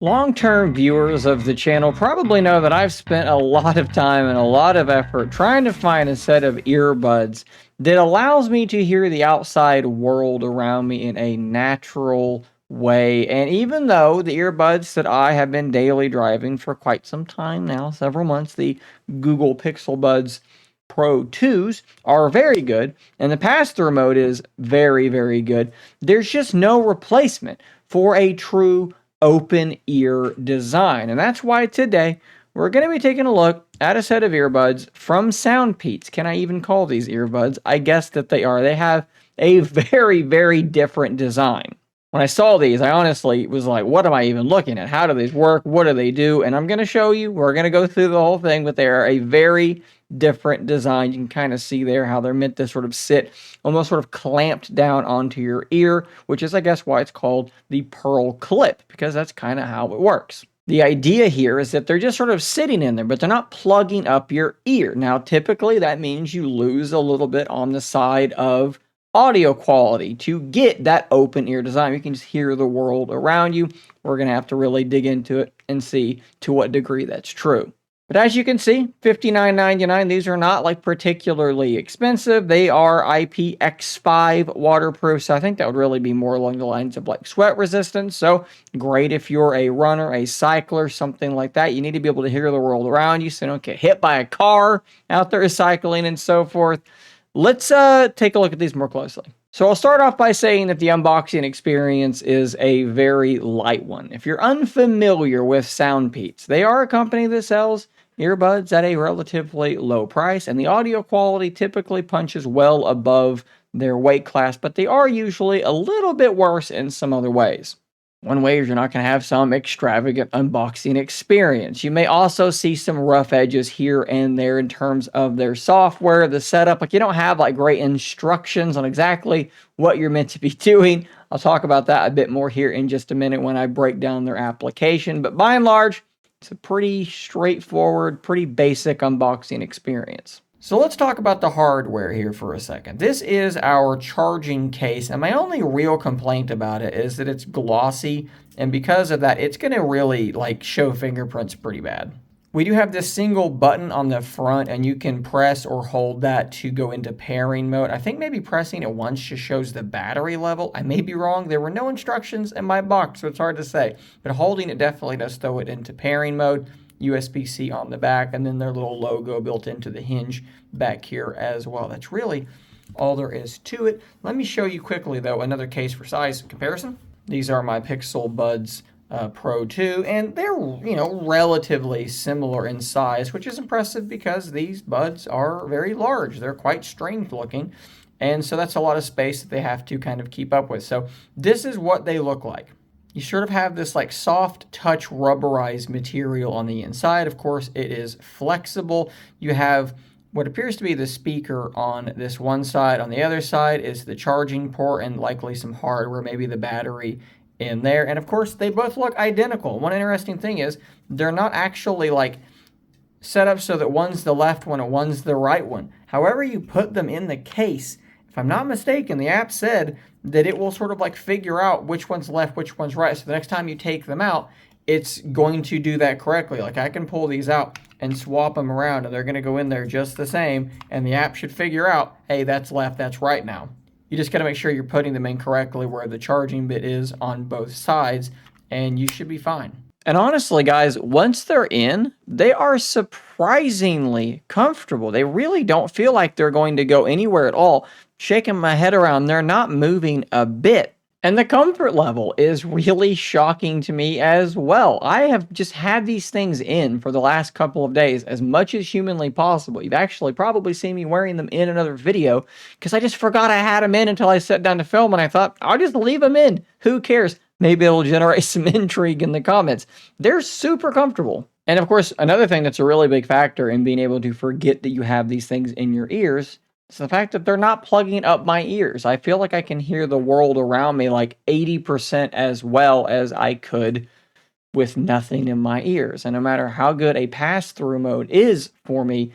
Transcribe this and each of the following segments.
Long-term viewers of the channel probably know that I've spent a lot of time and a lot of effort trying to find a set of earbuds that allows me to hear the outside world around me in a natural way. And even though the earbuds that I have been daily driving for quite some time now, several months, the Google Pixel Buds Pro 2s are very good, and the pass-through mode is very, very good, there's just no replacement for a true open ear design. And that's why today we're going to be taking a look at a set of earbuds from SoundPEATS. Can I even call these earbuds? I guess that they are. They have a very, very different design. When I saw these, I honestly was like, what am I even looking at? How do these work? What do they do? And I'm going to show you. We're going to go through the whole thing, but they are a very different design. You can kind of see there how they're meant to sort of sit almost sort of clamped down onto your ear, which is, I guess, why it's called the PearlClip, because that's kind of how it works. The idea here is that they're just sort of sitting in there, but they're not plugging up your ear. Now, typically that means you lose a little bit on the side of audio quality to get that open ear design. You can just hear the world around you. We're going to have to really dig into it and see to what degree that's true. But as you can see, $59.99, these are not like particularly expensive. They are IPX5 waterproof, so I think that would really be more along the lines of like sweat resistance. So great if you're a runner, a cycler, something like that. You need to be able to hear the world around you so you don't get hit by a car out there cycling and so forth. Let's take a look at these more closely. So I'll start off by saying that the unboxing experience is a very light one. If you're unfamiliar with SoundPEATS, they are a company that sells earbuds at a relatively low price, and the audio quality typically punches well above their weight class, but they are usually a little bit worse in some other ways. One way is you're not going to have some extravagant unboxing experience. You may also see some rough edges here and there in terms of their software, the setup. Like you don't have like great instructions on exactly what you're meant to be doing. I'll talk about that a bit more here in just a minute when I break down their application. But by and large, it's a pretty straightforward, pretty basic unboxing experience. So let's talk about the hardware here for a second. This is our charging case, and my only real complaint about it is that it's glossy, and because of that, it's going to really like show fingerprints pretty bad. We do have this single button on the front, and you can press or hold that to go into pairing mode. I think maybe pressing it once just shows the battery level. I may be wrong. There were no instructions in my box, so it's hard to say. But holding it definitely does throw it into pairing mode. USB-C on the back, and then their little logo built into the hinge back here as well. That's really all there is to it. Let me show you quickly, though, another case for size comparison. These are my Pixel Buds Pro 2, and they're, relatively similar in size, which is impressive because these buds are very large. They're quite strange looking, and so that's a lot of space that they have to kind of keep up with. So this is what they look like. You sort of have this like soft touch rubberized material on the inside. Of course, it is flexible. You have what appears to be the speaker on this one side. On the other side is the charging port and likely some hardware, maybe the battery in there. And of course, they both look identical. One interesting thing is they're not actually like set up so that one's the left one and one's the right one. However you put them in the case, if I'm not mistaken, the app said that it will sort of like figure out which one's left, which one's right. So the next time you take them out, it's going to do that correctly. Like I can pull these out and swap them around, and they're going to go in there just the same, and the app should figure out, hey, that's left, that's right now. You just got to make sure you're putting them in correctly where the charging bit is on both sides, and you should be fine. And honestly, guys, once they're in, they are surprisingly comfortable. They really don't feel like they're going to go anywhere at all. Shaking my head around, they're not moving a bit. And the comfort level is really shocking to me as well. I have just had these things in for the last couple of days as much as humanly possible. You've actually probably seen me wearing them in another video because I just forgot I had them in until I sat down to film, and I thought, I'll just leave them in. Who cares? Maybe it'll generate some intrigue in the comments. They're super comfortable. And of course, another thing that's a really big factor in being able to forget that you have these things in your ears is the fact that they're not plugging up my ears. I feel like I can hear the world around me like 80% as well as I could with nothing in my ears. And no matter how good a pass-through mode is for me,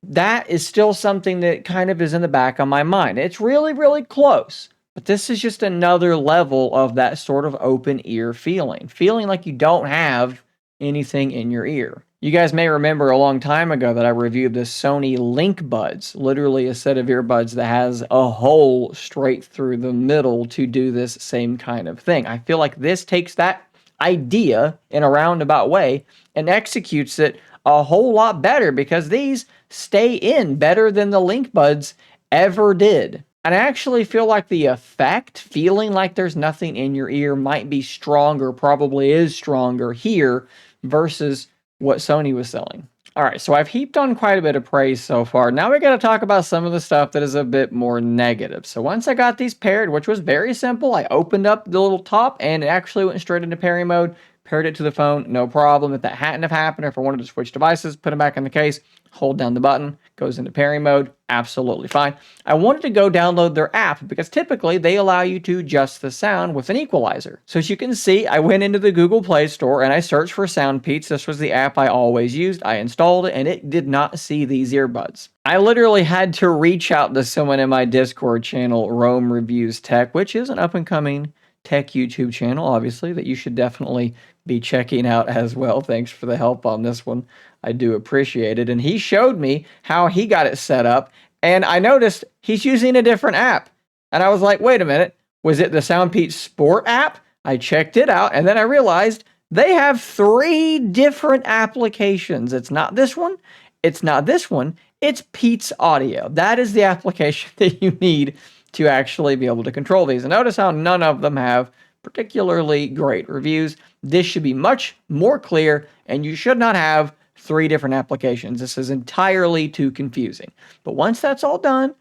that is still something that kind of is in the back of my mind. It's really, really close, But this is just another level of that sort of open ear feeling like you don't have anything in your ear. You guys may remember a long time ago that I reviewed the Sony Link Buds, literally a set of earbuds that has a hole straight through the middle to do this same kind of thing. I feel like this takes that idea in a roundabout way and executes it a whole lot better because these stay in better than the Link Buds ever did. And I actually feel like the effect, feeling like there's nothing in your ear, might be stronger, probably is stronger here versus what Sony was selling. All right, so I've heaped on quite a bit of praise so far. Now we got to talk about some of the stuff that is a bit more negative. So once I got these paired, which was very simple, I opened up the little top and it actually went straight into pairing mode, paired it to the phone, no problem. If that hadn't have happened, or if I wanted to switch devices, put them back in the case, hold down the button, goes into pairing mode, absolutely fine. I wanted to go download their app because typically they allow you to adjust the sound with an equalizer. So as you can see, I went into the Google Play Store and I searched for SoundPEATS. This was the app I always used. I installed it and it did not see these earbuds. I literally had to reach out to someone in my Discord channel, Rome Reviews Tech, which is an up-and-coming tech YouTube channel, obviously, that you should definitely be checking out as well. Thanks for the help on this one. I do appreciate it. And he showed me how he got it set up. And I noticed he's using a different app. And I was like, wait a minute. Was it the SoundPEATS Sport app? I checked it out. And then I realized they have 3 different applications. It's not this one. It's not this one. It's Peats Audio. That is the application that you need to actually be able to control these. And notice how none of them have particularly great reviews. This should be much more clear, and you should not have 3 different applications. This is entirely too confusing. But once that's all done,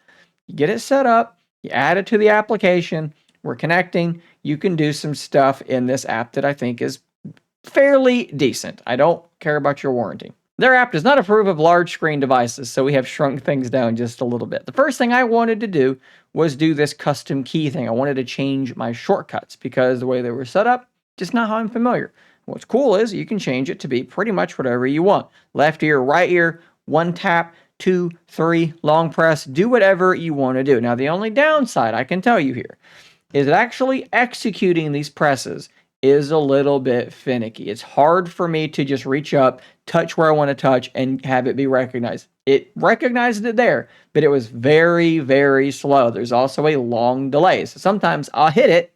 you get it set up, you add it to the application, we're connecting, you can do some stuff in this app that I think is fairly decent. I don't care about your warranty. Their app does not approve of large screen devices, so we have shrunk things down just a little bit. The first thing I wanted to do was do this custom key thing. I wanted to change my shortcuts because the way they were set up, just not how I'm familiar. What's cool is you can change it to be pretty much whatever you want. Left ear, right ear, 1 tap, 2, 3, long press, do whatever you want to do. Now, the only downside I can tell you here is that actually executing these presses is a little bit finicky. It's hard for me to just reach up, touch where I want to touch, and have it be recognized. It recognized it there, but it was very, very slow. There's also a long delay. So sometimes I'll hit it.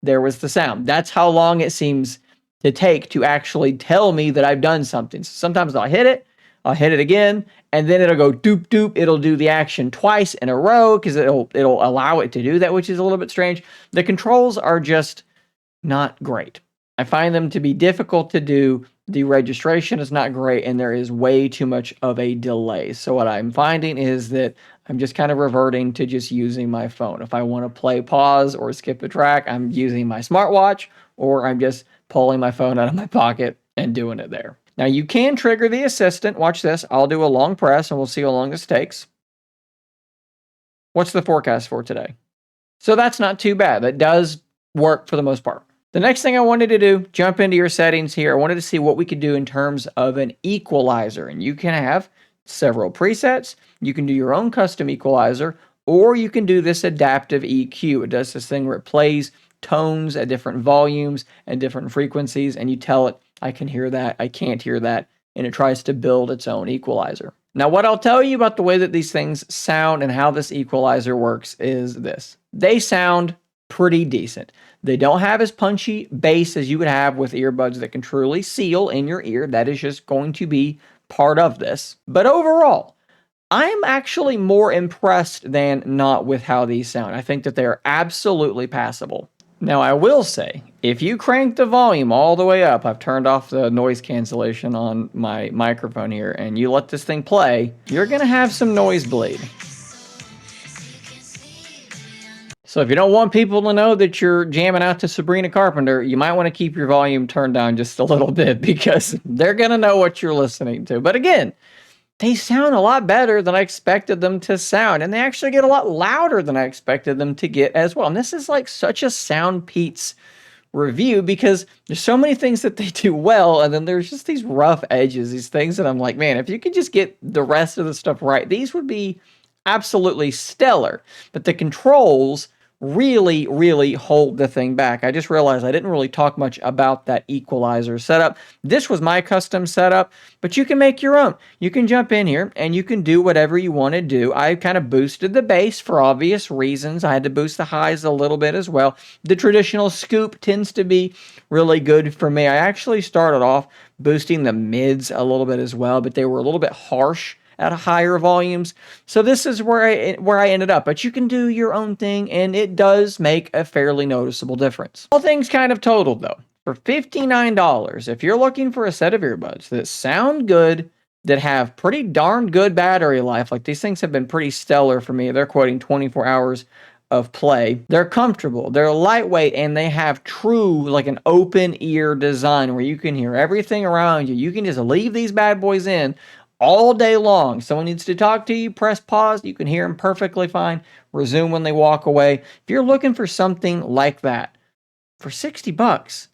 There was the sound. That's how long it seems to take to actually tell me that I've done something. So sometimes I'll hit it again, and then it'll go doop doop. It'll do the action twice in a row because it'll allow it to do that, which is a little bit strange. The controls are just not great. I find them to be difficult to do. The registration is not great, and there is way too much of a delay. So what I'm finding is that I'm just kind of reverting to just using my phone. If I want to play pause or skip a track, I'm using my smartwatch, or I'm just pulling my phone out of my pocket and doing it there. Now you can trigger the assistant. Watch this. I'll do a long press and we'll see how long this takes. What's the forecast for today? So that's not too bad. That does work for the most part. The next thing I wanted to do, jump into your settings here. I wanted to see what we could do in terms of an equalizer. And you can have several presets. You can do your own custom equalizer, or you can do this adaptive EQ. It does this thing where it plays tones at different volumes and different frequencies, and you tell it, I can hear that, I can't hear that, and it tries to build its own equalizer. Now, what I'll tell you about the way that these things sound and how this equalizer works is this. They sound pretty decent. They don't have as punchy bass as you would have with earbuds that can truly seal in your ear. That is just going to be part of this. But overall, I'm actually more impressed than not with how these sound. I think that they're absolutely passable. Now, I will say, if you crank the volume all the way up, I've turned off the noise cancellation on my microphone here, and you let this thing play, you're going to have some noise bleed. So if you don't want people to know that you're jamming out to Sabrina Carpenter, you might want to keep your volume turned down just a little bit because they're going to know what you're listening to. But again, they sound a lot better than I expected them to sound, and they actually get a lot louder than I expected them to get as well. And this is like such a SoundPEATS review because there's so many things that they do well, and then there's just these rough edges, these things that I'm like, man, if you could just get the rest of the stuff right, these would be absolutely stellar, but the controls really, really hold the thing back. I just realized I didn't really talk much about that equalizer setup. This was my custom setup, but you can make your own. You can jump in here and you can do whatever you want to do. I kind of boosted the bass for obvious reasons. I had to boost the highs a little bit as well. The traditional scoop tends to be really good for me. I actually started off boosting the mids a little bit as well, but they were a little bit harsh at higher volumes. So this is where I ended up. But you can do your own thing, and it does make a fairly noticeable difference. All things kind of totaled, though. For $59, if you're looking for a set of earbuds that sound good, that have pretty darn good battery life, like these things have been pretty stellar for me. They're quoting 24 hours of play. They're comfortable, they're lightweight, and they have true, like an open ear design where you can hear everything around you. You can just leave these bad boys in all day long. Someone needs to talk to you, press pause, you can hear them perfectly fine, resume when they walk away. If you're looking for something like that, for 60 bucks,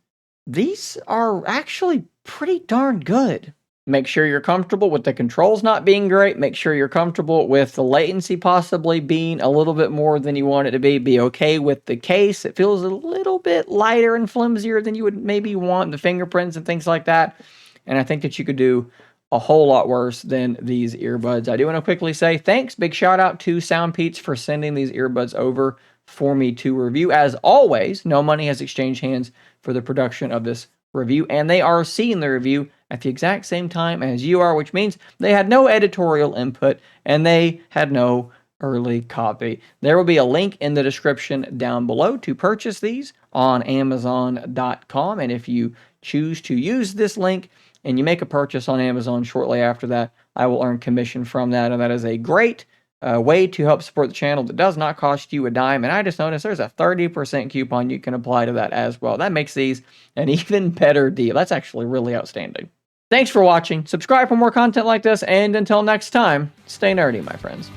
these are actually pretty darn good. Make sure you're comfortable with the controls not being great. Make sure you're comfortable with the latency possibly being a little bit more than you want it to be. Be okay with the case. It feels a little bit lighter and flimsier than you would maybe want, the fingerprints and things like that. And I think that you could do a whole lot worse than these earbuds. I do want to quickly say thanks. Big shout out to SoundPEATS for sending these earbuds over for me to review. As always, no money has exchanged hands for the production of this review, and they are seeing the review at the exact same time as you are, which means they had no editorial input and they had no early copy. There will be a link in the description down below to purchase these on Amazon.com, and if you choose to use this link and you make a purchase on Amazon shortly after that, I will earn commission from that, and that is a great way to help support the channel that does not cost you a dime. And I just noticed there's a 30% coupon you can apply to that as well. That makes these an even better deal. That's actually really outstanding. Thanks for watching. Subscribe for more content like this, and until next time, stay nerdy, my friends.